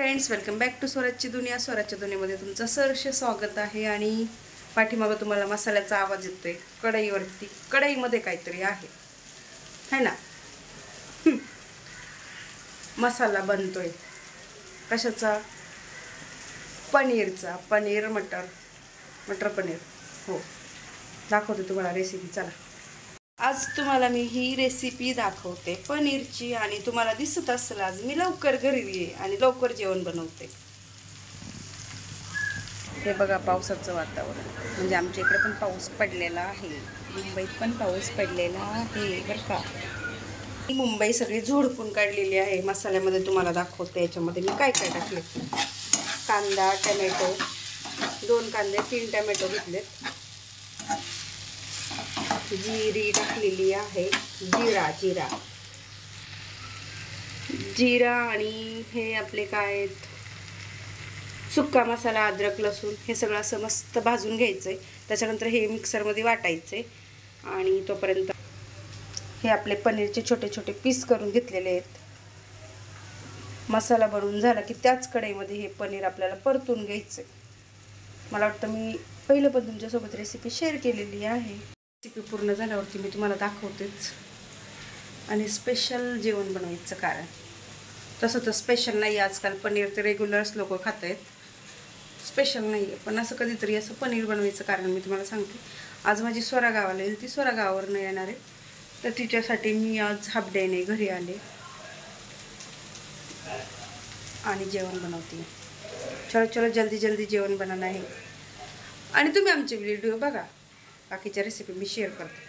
Friends, welcome back to स्वराजची दुनिया. स्वराजच्या दुनियेमध्ये तुमचं सहर्ष स्वागत आहे. आणि पाठीमागं तुम्हाला मसाल्याचा आवाज येतोय. कढईवरती कढईमध्ये काहीतरी आहे है ना. मसाला बनतोय कशाचा? पनीरचा. पनीर मटर पनीर. हो, दाखवते तुम्हाला रेसिपी. चला, आज तुम्हाला मी ही रेसिपी दाखवते पनीरची. आणि तुम्हाला दिसत असेल आज मी लवकर घरी आहे आणि लवकर जेवण बनवते. हे बघा, पावसाचं वातावरण. म्हणजे आमच्या इकडे पण पाऊस पडलेला आहे, मुंबईत पण पाऊस पडलेला आहे बरं का. मुंबई सगळी झोडपून काढलेली आहे. मसाल्यामध्ये तुम्हाला दाखवते याच्यामध्ये मी काय काय टाकले. कांदा, टमॅटो, 2 कांदे, 3 टमॅटो घेतलेत. जिरी टाकलेली आहे. जिरा आणि हे आपले काय, सुक्का मसाला, अद्रक, लसूण, हे सगळं असं मस्त भाजून घ्यायचं आहे. त्याच्यानंतर हे मिक्सरमध्ये वाटायचे. आणि तोपर्यंत हे आपले पनीरचे छोटे छोटे पीस करून घेतलेले आहेत. मसाला बनवून झाला की त्याच कढईमध्ये हे पनीर आपल्याला परतून घ्यायचं. मला वाटतं मी पहिलं पण तुमच्यासोबत रेसिपी शेअर केलेली आहे. रेसिपी पूर्ण झाल्यावरती मी तुम्हाला दाखवतेच. आणि स्पेशल जेवण बनवायचं कारण, तसं तर स्पेशल नाही आजकाल. पनीर तर रेग्युलर्स लोक खात आहेत, स्पेशल नाही आहे. पण असं कधीतरी असं पनीर बनवायचं कारण मी तुम्हाला सांगते. आज माझी स्वरा गावाला येईल. ती स्वरा गावावरनं येणार आहे, तर तिच्यासाठी मी आज हाफ डेने घरी आले आणि जेवण बनवते. चलो जल्दी जल्दी जेवण बनाना आहे. आणि तुम्ही आमचे व्हिडिओ बघा, बाकीच्या रेसिपी मी शेअर करते.